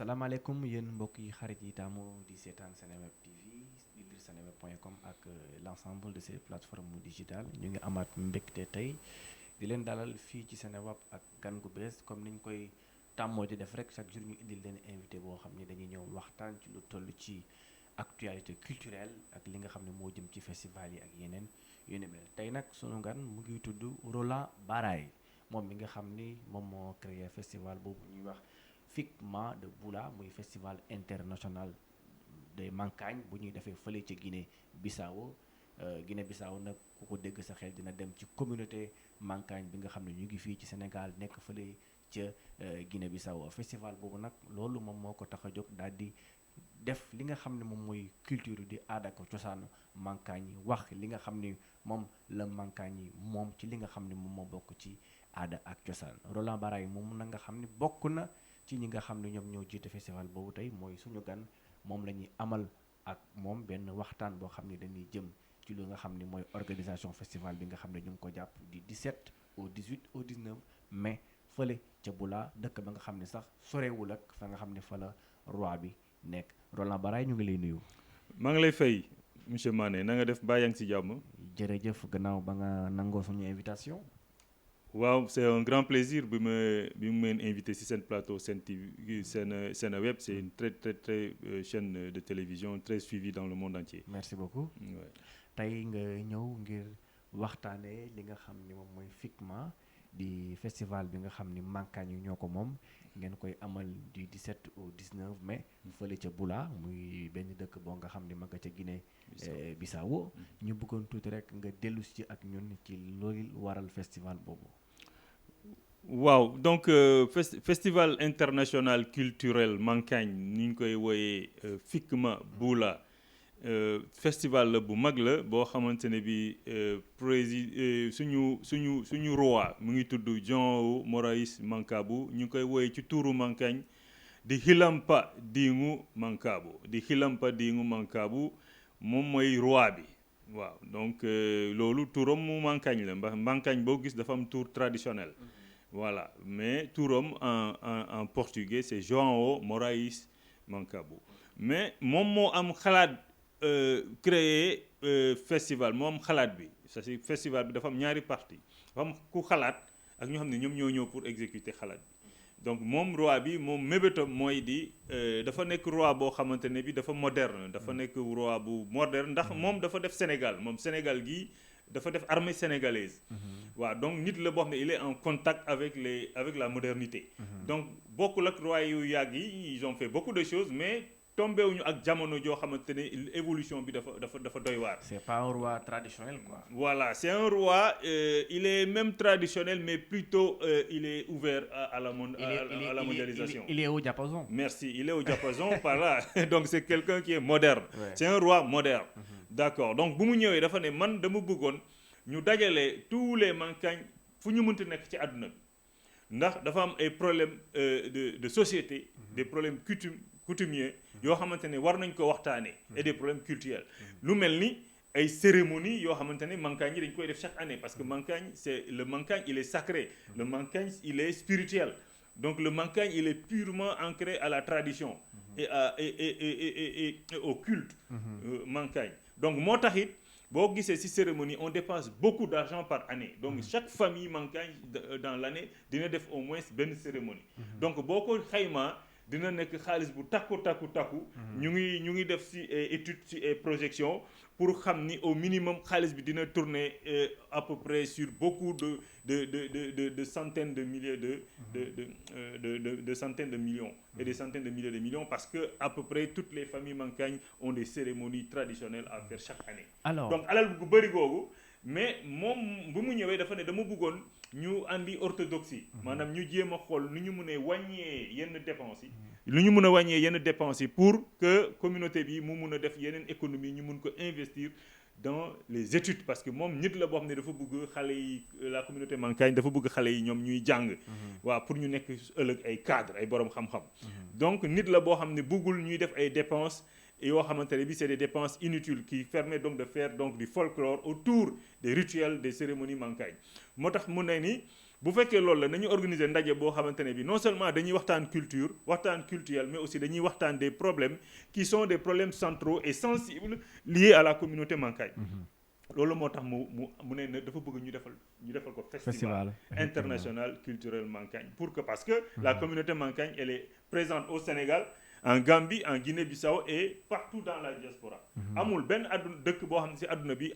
salaamaaleykum yéen mbokk yi xarit yi taamu di seetaan Seneweb TV di lire seneweb.com ak l'ensemble de ces plateformes digitales ñu ngi amaat mbégte tey di leen dalal fii ci Seneweb ak gan gu bees comme niñ koy tàmmoo di def rek chaque jour ñu indil leen invité boo xam ne dañuy ñëw waxtaan ci lu toll ci actualité culturelle ak li nga xam ne moo jëm ci festival yi ak yeneen yu ne mel tey nag sunu gan mu ngi tudd Roland Baraye moom mi nga xam ni moom moo créé festival boobu ñuy wax FICMA de Boula muy festival international de Mankagne bu ñuy defee fële ca Guinée Bissau Guinée Bissau nag ku ko dégg sa xel dina dem ci communauté Mankagne bi nga xam ne ñu ngi fii ci Sénégal nekk fële ca Guinée Bissau festival boobu nag loolu moom moo ko tax a jóg daal di def li nga xam ne moom mooy culture di aada ko cosaanu Mankagne yi wax li nga xam ni moom la Mankagne yi moom ci li nga xam ne moom moo bokk ci aada ak cosaan Roland Baraye moom na nga xam ne bokk na ci ñi nga xam ne ñoom ñoo jiite festival boobu tey mooy suñu gan moom la ñuy amal ak moom benn waxtaan boo xam ne dañuy jëm ci lu nga xam ne mooy organisation festival bi nga xam ne ñu ngi ko jàpp di 17 au 18 au 19 mai fële ca Boula dëkk ba nga xam ne sax sorewul ak fa nga xam ne fa la roi bi nekk Roland Baraye ñu ngi lay nuyu. maa ngi lay fay monsieur Mané na nga def baa yaa ngi si jàmm. jërëjëf gannaaw ba nga nangoo suñu invitation. waaw c'est un grand plaisir bi mu meen invité si seen plateau Sen TV Seneweb c'est une très chaîne de télévision très suivie dans le monde entier. merci beaucoup. tey nga ñëw ngir waxtaanee li nga xam ni moom mooy FICMA di festival bi nga xam ni Mankagne ñoo ko moom ngeen koy amal du 17 au 19 mai fële ca Boula muy benn dëkk boo nga xam ni ma nga ca Guinée Bissau ñu bëggoon tuuti rek nga dellu si ak ñun ci loolu waral festival boobu. waaw donc festival international culturel Mankagne ni ñu koy wooyee FICMA Boula festival la bu mag la boo xamante ne bi suñu roi mu ngi tudd Jean Morais Mancabou ñu ngi koy wooyee ci tuuru Mankagne di Hilampa Dingu Mancabou moom mooy roi bi waaw donc loolu turam mu Mankagne la ndax Mankagne boo gis dafa am tour traditionnel. Voilà, mais turam en portugais c'est João Morais Mancabou mais moom moo am xalaat créer festival moo am xalaat bi c'est festival bi dafa am ñaari partie dafa am ku xalaat ak ñoo xam ne ñoom ñoo ñëw pour exécuter xalaat bi donc moom roi bi moom mébétam mooy di dafa nekk roi boo xamante ne bi dafa moderne dafa nekk roi bu moderne ndax moom dafa def Sénégal moom Sénégal gi dafa def armée sénégalaise waaw donc nit la boo xam ne il est en contact avec la modernité donc bokkul ak roi yu yàgg yi ils ont fait beaucoup de choses mais tombé wuñu ak jamono joo xamante ne évolution bi dafa doy waar. c'est pas un roi traditionnel quoi. voilà c'est un roi il est même traditionnel mais plutôt il est ouvert à la mondialisation. il est au diapason. merci il est au diapason par là donc c'est quelqu'un qui est moderne. Ouais. C'est un roi moderne. D'accord donc bu mu ñëwee dafa ne man dama bëggoon ñu dajale tous les Mankagne fu ñu mënti nekk ci àdduna bi ndax dafa am ay problèmes de société des problèmes coutumiers yoo xamante ne war nañ ko waxtaanee et des problèmes culturels lu mel ni ay cérémonies yoo xamante ne Mankagne yi dañ koy def chaque année parce que Mankagne le Mankagne il est sacré le Mankagne il est spirituel donc le Mankagne il est purement ancré à la tradition et au culte Mankagne donc moo tax it boo gisee ci cérémonie on dépense beaucoup d'argent par année donc chaque famille Mankagne dans l'année dina def au moins benn cérémonie donc boo ko xaymaa dina nekk xaalis bu takku ñu ngi def ci étude ci projection pour xam ni au minimum xaalis bi dina tourner à peu près sur beaucoup de centaines de milliers de centaines de millions et des centaines de milliers de millions parce que à peu près toutes les familles Mankagne ont des cérémonies traditionnelles à faire chaque année. Alors donc alal bu bëri googu mais moom bu mu ñëwee dafa ne dama bëggoon ñu andi orthodoxie maanaam ñu jéem a xool nu ñu mën a wàññee yenn dépenses yi pour que communauté bi mu mun a def yeneen économie ñu mun ko investir dans les études parce que moom nit la boo xam ne dafa bëgg xale yi la communauté Mankagne dafa bëgg xale yi ñoom ñuy jàng waaw pour ñu nekk ëllëg ay cadre ay borom xam-xam donc nit la boo xam ne bëggul ñuy def ay dépenses yoo xamante ne bi c'est des dépenses inutiles qui permettent donc de faire donc du folklore autour des rituels des cérémonies Mankagne moo tax mu ne ni bu fekkee loolu la nañu organiser ndaje boo xamante ne bi non seulement dañuy waxtaan culture waxtaan culturel mais aussi dañuy waxtaan des problèmes qui sont des problèmes centraux et sensibles liés à la communauté mankagne loolu moo tax mu ne dafa bëgg ñu defal ko festival international culturel mankagne pour que parce que la communauté mankagne elle est présente au Sénégal en Gambie en Guinée-Bissau et partout dans la diaspora amul benn dëkk boo xam ne si àdduna bi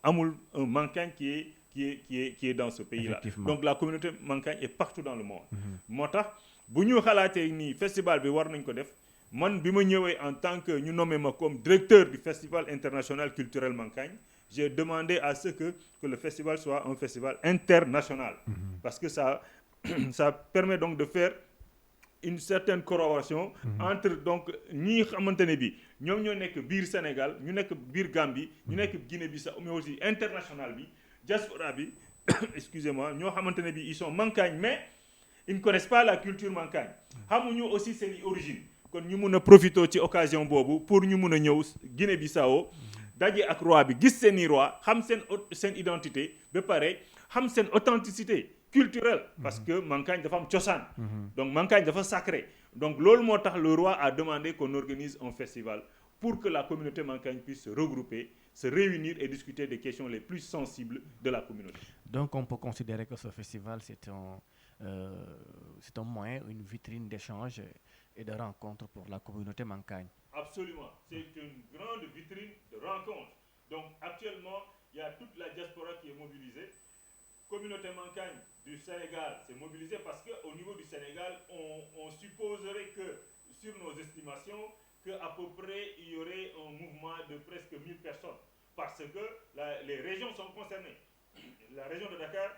amul un mankagne qui est dans ce pays-là. Donc la communauté mankagne est partout dans le monde. moo tax bu ñu xalaatee ni festival bi war nañ ko def man bi ma ñëwee en tant que ñu nommé ma comme directeur du festival international culturel mankagne j'ai demandé à ce que le festival soit un festival international. Parce que ça permet donc de faire une certaine corrélation entre donc ñi xamante ne bi ñoom ñoo nekk biir Sénégal ñu nekk biir Gambie ñu nekk Guinée-Bissau mais aussi international bi diaspora bi excusez-moi ñoo xamante ne bi ils sont mankagne mais ils ne connaissent pas la culture mankagne xamuñu aussi seen origine kon ñu mun a profiter ci occasion boobu pour ñu mun a ñëw Guinée-Bissau daje ak roi bi gis seeni roi xam seen identité ba pare xam seen authenticité culturelle parce que mankagne dafa am cosaan donc mankagne dafa sacré donc loolu moo tax le roi a demandé qu'on organise un festival pour que la communauté mankagne puisse se regrouper se réunir et discuter des questions les plus sensibles de la communauté. Donc on peut considérer que ce festival c'est un moyen, une vitrine d'échange et de rencontre pour la communauté mankagne. Absolument, c'est une grande vitrine de rencontre. Donc actuellement, il y a toute la diaspora qui est mobilisée. Communauté mankagne du Sénégal s'est mobilisée parce qu'au niveau du Sénégal, on supposerait que sur nos estimations, qu'à peu près il y aurait un mouvement de presque 1000 personnes parce que les régions sont concernées. La région de Dakar,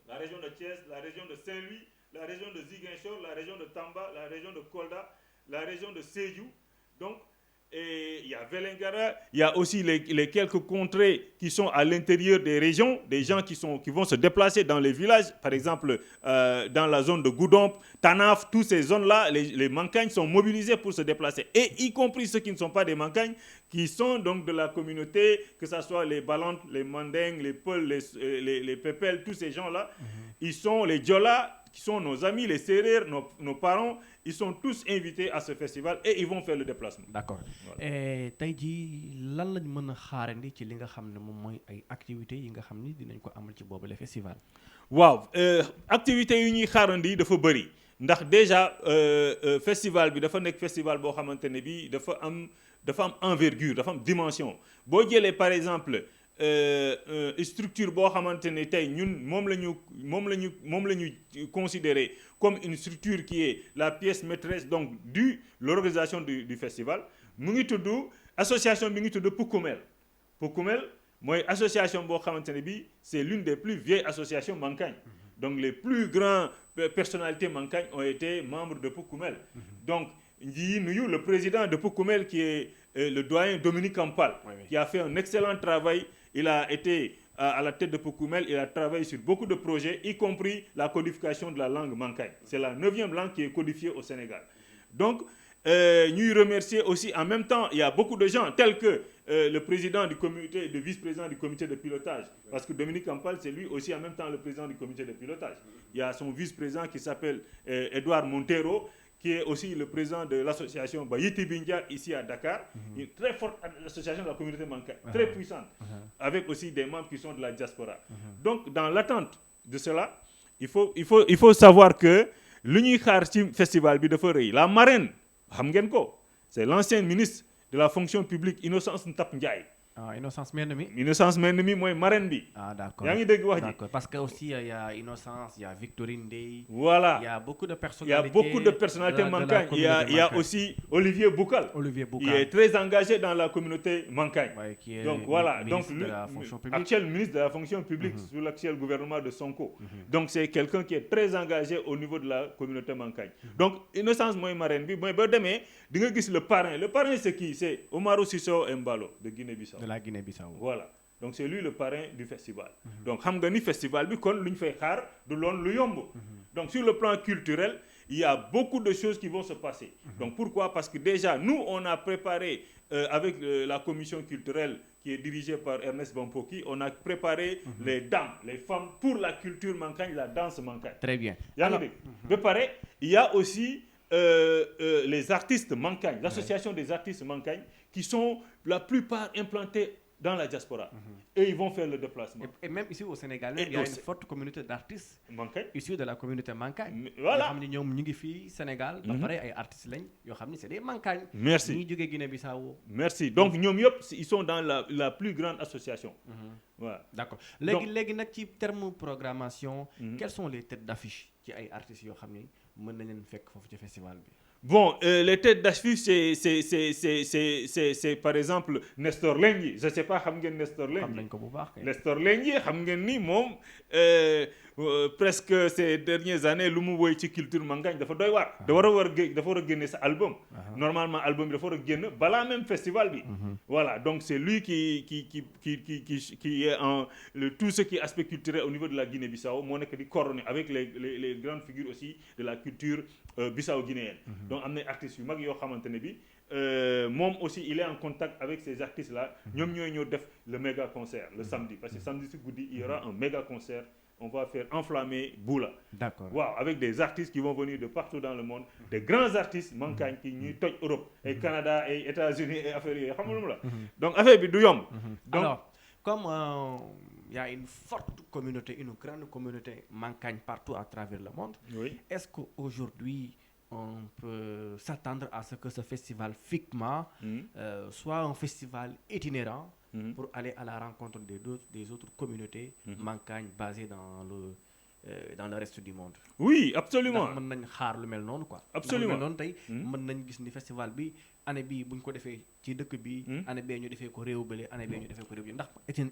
la région de Thiès, la région de Saint-Louis, la région de Ziguinchor, la région de Tamba, la région de Kolda, la région de Sédhiou. Donc, et il y a Vélingara, il y a aussi les quelques contrées qui sont à l'intérieur des régions, des gens qui vont se déplacer dans les villages, par exemple dans la zone de Goudomp, Tanaf, toutes ces zones-là, les mankagnes sont mobilisés pour se déplacer, et y compris ceux qui ne sont pas des mankagnes, qui sont donc de la communauté, que ce soit les Balantes, les Mandingues, les Peuls, les Pépels, tous ces gens-là, ils sont les Diola, qui sont nos amis, les Sérères, nos parents, ils sont tous invités à ce festival et ils vont faire le déplacement. D'accord. Et tey jii lan lañ mën a xaarandi ci li nga xam ne moom mooy ay activités yi nga xam ni dinañ ko amal ci boobu le festival. waaw activités yi ñuy xaarandi dafa bëri ndax déjà festival bi dafa nekk festival boo xamante ne bi dafa am envergure, dafa am dimension. boo jëlee par exemple structure boo xamante ne tey ñun moom la ñu considérer comme une structure qui est la pièce maîtresse donc l'organisation du festival mu ngi tudd association bi ngi tudd Pukumel mooy association boo xamante ne bi c'est l'une des plus vieilles associations mankagnes donc les plus grandes personnalités mankagnes ont été membres de Pukumel donc yi nuyu le président de Pukumel qui est le doyen Dominique Kampal qui a fait un excellent travail. Il a été à la tête de Pukumel, il a travaillé sur beaucoup de projets, y compris la codification de la langue mankagne. C'est la 9e langue qui est codifiée au Sénégal. Donc, nous remercier aussi, en même temps, il y a beaucoup de gens, tels que le président du comité, le vice-président du comité de pilotage, parce que Dominique Kampal, c'est lui aussi en même temps le président du comité de pilotage. Il y a son vice-président qui s'appelle Edouard Montero, qui est aussi le président de l'association Bayiti Bindia ici à Dakar, une très forte association de la communauté mankagne, très puissante, avec aussi des membres qui sont de la diaspora. Donc, dans l'attente de cela, il faut savoir que l'Union Khartim Festival bi dafa reuy. La marraine, xam ngeen ko, c'est l'ancien ministre de la fonction publique Innocence Ntap Ndiaye. Ah, Innocence Menemi. Innocence Menemi mooy marraine bi. Ah, d'accord. Yaa ngi dégg wax ji. D'accord, parce que aussi il y a Innocence, il y a Victorine Dey. Voilà. Il y a beaucoup de personnalités mankagne. Il y a aussi Olivier Boukal. Il est très engagé dans la communauté mankagne. Ouais, qui est donc voilà, donc actuel ministre de la fonction publique sous l'actuel gouvernement de Sonko. Donc c'est quelqu'un qui est très engagé au niveau de la communauté mankagne. Donc Innocence mooy marraine bi mooy ba demee di nga gis le parrain. Le parrain c'est qui? C'est Omarou Sissoko Embalo de Guinée-Bissau. De la Guinée-Bissau. Voilà. Donc c'est lui le parrain du festival. Donc xam nga ni festival bi kon luñ fay xaar du loon lu yomb. Donc sur le plan culturel, il y a beaucoup de choses qui vont se passer. Donc pourquoi? Parce que déjà, nous, on a préparé, avec la commission culturelle qui est dirigée par Ernest Bampoki, on a préparé les dames, les femmes pour la culture mankagne, la danse mankagne. Très bien. Il y a aussi les artistes mankagne, l'association des artistes mankagne, qui sont la plupart implantés dans la diaspora. Et ils vont faire le déplacement. Et même ici au Sénégal, il y a une forte communauté d'artistes issus de la communauté mankagne. Voilà. Sénégal, artistes, c'est des mankagnes. Merci. Merci. Donc, ils sont dans la plus grande association. Voilà. D'accord. Les termes programmation, quelles sont les têtes d'affiche qui ay artistes yo xamni mën nañ leen fekk fofu ci festival bi? Bon, les têtes d'affiche, c'est par exemple Nestor Lengi. Je ne sais pas, xam ngeen Nestor Lengi. Nestor Lengi, xam ngeen ni moom presque ces dernières années lu mu woy ci culture mankagne dafa doy waar. dafa war a génne sa album. Normalement album bi dafa war a génn balaa même festival bi. Voilà, donc c'est lui qui est en tout ce qui est aspect culturel au niveau de la Guinée-Bissau, moo nekk di coordonner avec les grandes figures aussi de la culture bissau-guinéenne. Donc am na artistes yu mag yoo xamante ne bi moom aussi il est en contact avec ces artistes là. ñoom ñooy ñoo def le méga concert le samedi, parce que samedi si guddi il y aura un méga concert. On va faire enflammer Boula. D'accord. Wow, avec des artistes qui vont venir de partout dans le monde, des grands artistes mankagne qui ñuy toj Europe et Canada et États-Unis et affaire yooyu xam nga lu la. Donc affaire bi du yomb. Alors comme il y a une forte communauté, une grande communauté mankagne partout à travers le monde. Oui. Est-ce qu'aujourd'hui on peut s'attendre à ce que ce festival FICMA soit un festival itinérant pour aller à la rencontre des autres communautés mankagnes basées dans le reste du monde? Oui, absolument. Mën nañ xaar lu mel noonu quoi. Absolument. Noonu tey mën nañ gis ni festival bi année bii buñ ko defee ci dëkk bi année bee ñu defee ko réew bële année bee ñu defee ko réew bi ndax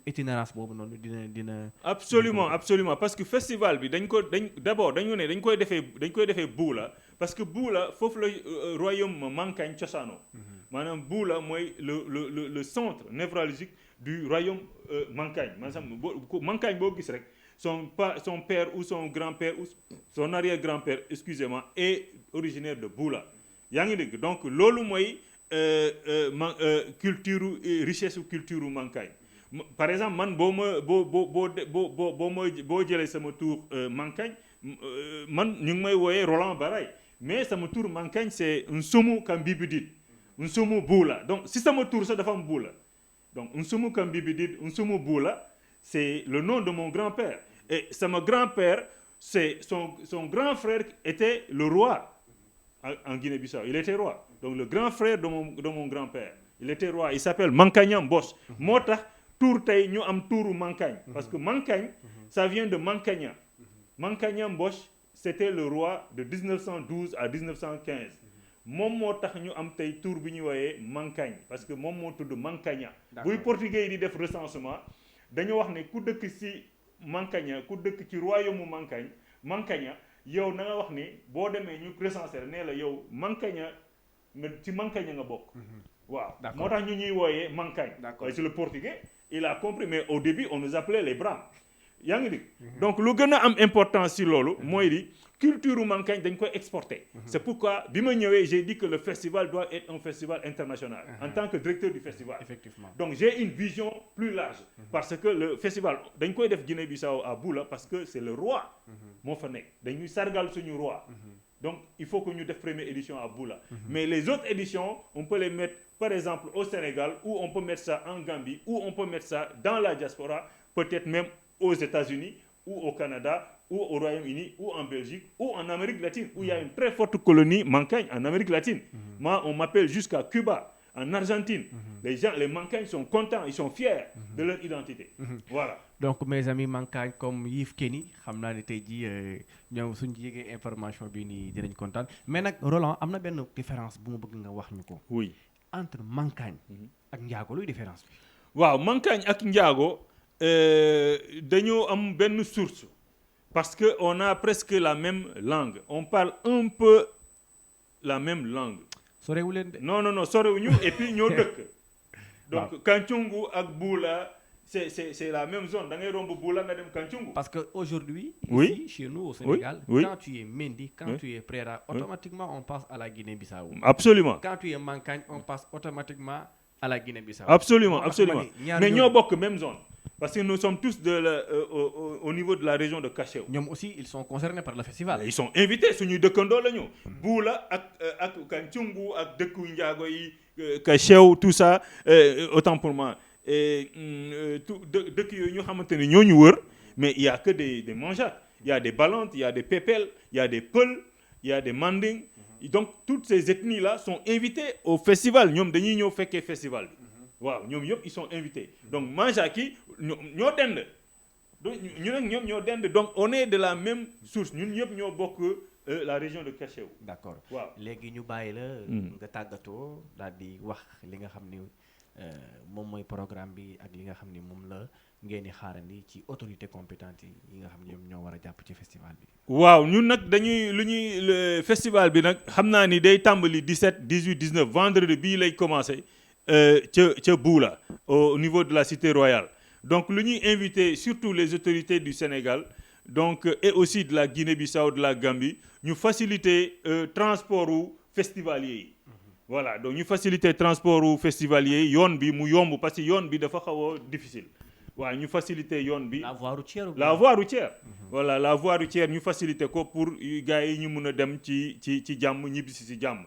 itinérance boobu noonu dina absolument parce que festival bi dañ koy defee Boula, parce que Boula foofu la royaume mankagne cosaano. Maanaam Boula mooy le centre névralgique du royaume mankagne. Maanaam mankagne boo gis rek son père ou son grand-père ou son arrière-grand-père, excusez-moi, est originaire de Boula. Yaa ngi dégg, donc loolu mooy culture richesse culture mankagne. Par exemple man boo jëlee sama tour mankagne man ñu ngi may wooyee Roland Baray, mais sama tour mankagne c'est Nsumu Kambibidid, Nsumu Boula. Donc si sama tour ça dafa am Boula, donc Nsumu Kambibidid, Nsumu Boula, c'est le nom de mon grand-père. Et mon grand-père, c'est son grand frère était le roi en Guinée-Bissau. Il était roi. Donc le grand frère de mon grand-père, il était roi. Il s'appelle Mankagna Mboss. Moo tax tour tey ñu am touru Mankagne. Parce que Mankagne, ça vient de Mankagna. Mankagna Mboss, c'était le roi de 1912 à 1915. Moom moo tax ñu am tey tour bi ñu woowee Mankagne. Parce que moom moo tudd Mankagna. Buy portugais yi di def recensement dañu wax ne ku dëkk ci Mankagna, ku dëkk ci royaume Mankagna, yow na nga wax ni boo demee ñu recenser nee la yow Mankagna nga ci Mankagna nga bokk. Waaw. Moo tax ñu ñuy wooyee Mankagne. C'est le portugais, il a compris, mais au début on nous appelait les Brahmes. Yaa ngi dégg. Donc lu gën a am importance ci loolu mooy di culture mankagne dañ koy exporter. C'est pourquoi bi ma ñëwee j'ai dit que le festival doit être un festival international en tant que directeur du festival. Effectivement. Donc j'ai une vision plus large parce que le festival dañ koy def Guinée-Bissau à Boula parce que c'est le roi moo fa nekk dañuy sargal suñu roi. Donc il faut que ñu def première édition à Boula. Mais les autres éditions on peut les mettre par exemple au Sénégal, ou on peut mettre ça en Gambie, ou on peut mettre ça dans la diaspora, peut-être même aux États-Unis ou au Canada ou au Royaume-Uni ou en Belgique ou en Amérique latine où il y a une très forte colonie mankagne en Amérique latine. Moi, on m'appelle jusqu'à Cuba, en Argentine. Les mankagnes sont contents, ils sont fiers de leur identité. Voilà. Donc mes amis mankagnes comme Yves Kenny, xam naa ne tey jii ñoom suñu yéegee information bi nii dinañ kontaan mais nag Roland am na benn différence bu ma bëgg nga wax ñu ko. Oui. Entre mankagne ak njaago luy différence bi. waaw mankagne ak njaago dañoo am benn source parce que on a presque la même langue, on parle un peu la même langue. sorewuleen de. non sorewuñu et puis ñoo dëkk. Donc Kanthiongou ak Boula c'est la même zone da ngay romb Boula nga dem Kanthioumbou. Parce que aujourd'hui oui. ici chez nous au Sénégal, oui. quand tu es Mendy, quand tu es Prera, automatiquement on passe à la Guinée-Bissau. Absolument. Quand tu es Mankagne, on passe automatiquement à la Guinée-Bissau. Absolument. Mais ñoo bokk même zone. Parce que nous sommes tous au niveau de la région de Cachéou. Ñoom aussi ils sont concernés par le festival. Ils sont invités suñuy dëkkandoo la ñu. Boula ak Kanthioumbou ak dëkku njaago yi Cachéou tout ça autant pour moi. Dëkk yooyu ñu xamante ne ñoo ñu wër mais il y a que des manjates. Il y a des Balantes, il y a des Pépel, il y a des Peul, il y a des Manding. Donc toutes ces ethnies là sont invitées au festival. ñoom dañuy ñëw fekkee festival bi. waaw ñoom yëpp ils sont invités donc manjaak yi ñoo dend ñu nag ñoom ñoo dend donc on est de la même source ñun ñëpp ñoo bokk la région de Cachéou. D'accord waaw léegi ñu bàyyi la nga tàggatoo daal di wax li nga xam ni moom mooy programme bi ak li nga xam ni moom la ngeen di xaarandi ci autorité compétente yi nga xam ne ñoom ñoo war a jàpp ci festival bi. waaw ñun nag le festival bi nag xam naa ni day tàmbali 17 18 19 vendredi bii lay commencé. ca Boula au niveau de la cité royale donc lu ñuy invité surtout les autorités du Sénégal donc et aussi de la Guinée-Bissau de la Gambie ñu faciliter transport u festivalier yi voilà donc ñu faciliter transport u festivalier yi yoon bi mu yomb parce que yoon bi dafa xaw a difficile waaw ñu faciliter yoon bi. la voie routière. Voilà la voie routière ñu faciliter ko pour gars yi ñu mun a dem ci jàmm ñibbisi ci jàmm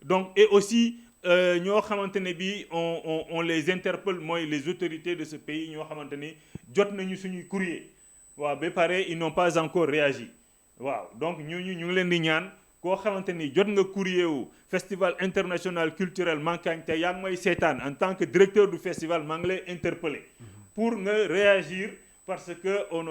donc et aussi. ñoo xamante ne bii on les interpelle mooy les autorités de ce pays ñoo xamante ni jot nañu suñuy courrier waaw ba pare ils n'ont pas encore réagi waaw donc ñu ngi leen di ñaan koo xamante ni jot nga courrier wu festival international culturel Mankagne te yaa ngi may seetaan en tant que directeur du festival maa ngi lay interpeller pour nga réagir parce que on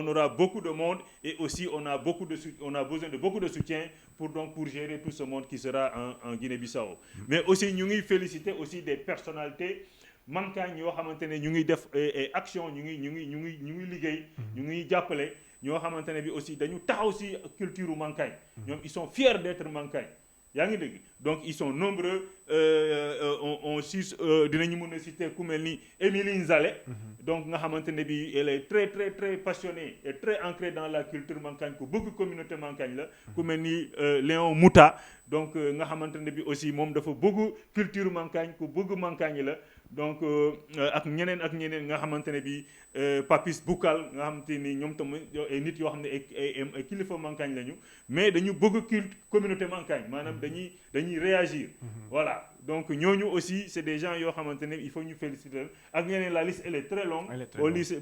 aura beaucoup de monde et aussi on a besoin de beaucoup de soutien pour gérer tout ce monde qui sera en Guinée-Bissau. Mais aussi ñu ngi féliciter aussi des personnalités Mankagne yoo xamante ne ñu ngi def action ñu ngi liggéey. ñu ngi jàppale ñoo xamante ne bi aussi dañu taxaw ci culture Mankagne. ñoom ils sont fiers d'être Mankagne. yaa ngi dégg donc ils sont nombreux on dinañu mën a citer ku mel ni Émilie Nzale donc nga xamante ne bi elle est très très très passionnée et très ancrée dans la culture Mankagne ku bëgg communauté Mankagne la ku mel ni Léon Mouta donc nga xamante ne bi aussi moom dafa bëgg culture Mankagne ku bëgg Mankagne la donc ak ñeneen nga xamante ne bi Papis Boukal nga xamante ni ñoom tamit ay nit yoo xam ne ay kilifa Mankagne lañu mais dañu bëgg communauté Mankagne maanaam dañuy réagir voilà donc ñooñu aussi c'est des gens yoo xamante ne il faut ñu féliciter ak ñeneen la liste elle est très longue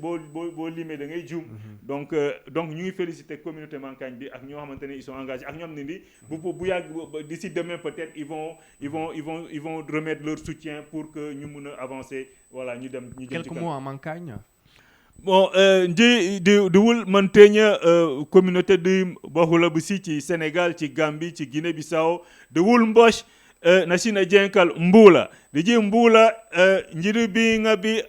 boo limee da ngay juum donc ñu ngi féliciter communauté Mankagne bi ak ñoo xamante ne ils sont engagés ak ñoom ne ni bu yàgg d'ici demain peut-être ils vont remettre leur soutien pour que ñu mun a avancer voilà ñu jëm ci quelques mots en Mankagne. Bon di wul man teña communauté de bahula bu si ci Sénégal ci Gambie ci Guinée-Bissau de wul mbosh na sina jenkal mbula di ji mbula njiri bi nga bi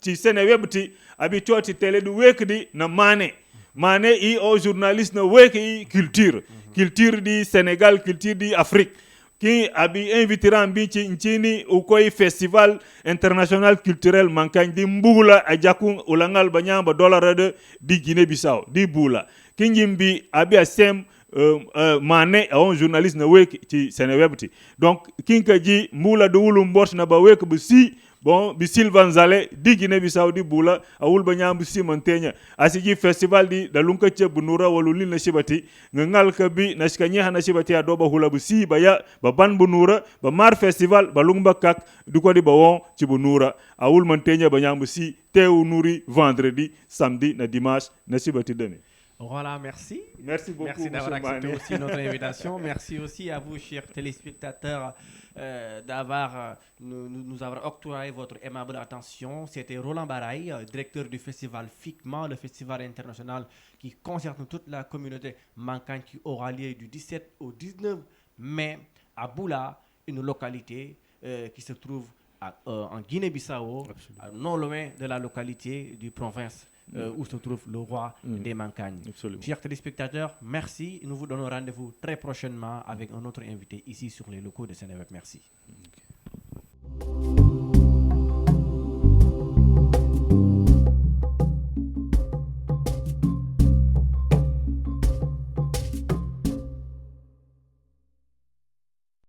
ci Seneweb ti abi toti télé du wekdi na mane i o journaliste na weki culture di Sénégal culture di Afrique ki abi invitiran bi ci nchini ukoy festival international culturel Mankagne di mbula a jakun ulangal banyamba dollar di Guinée-Bissau di bula ki njimbi abi a sem mane a journaliste na weki ci Seneweb ti donc kinka ji mbula de wulu mbort na ba weki bu si bon bi Sylvain Zale di Guinée-Bissau di bula a wulba nyambu si mantenya asiji festival di dalunka che bunura walulil na shibati ngal ka bi na shikanya na shibati adoba hula bu si ba ban bunura ba mar festival ba lungba kak du ko di ba won ci bunura a wul mantenya ba nyambu si tewu nuri vendredi samedi na dimanche na shibati demi. Voilà, merci. Merci beaucoup. Merci d'avoir accepté aussi notre invitation. Merci aussi à vous, chers téléspectateurs, d'avoir nous avoir octroyé votre aimable attention. C'était Roland Baraye, directeur du festival FICMA, le festival international qui concerne toute la communauté Mankagne, qui aura lieu du 17 au 19 mai à Boula, une localité qui se trouve en Guinée-Bissau, non loin de la localité du province. Où se trouve le roi des Mankagne. Chers téléspectateurs, merci. Nous vous donnons rendez-vous très prochainement avec un autre invité ici sur les locaux de Seneweb. Merci.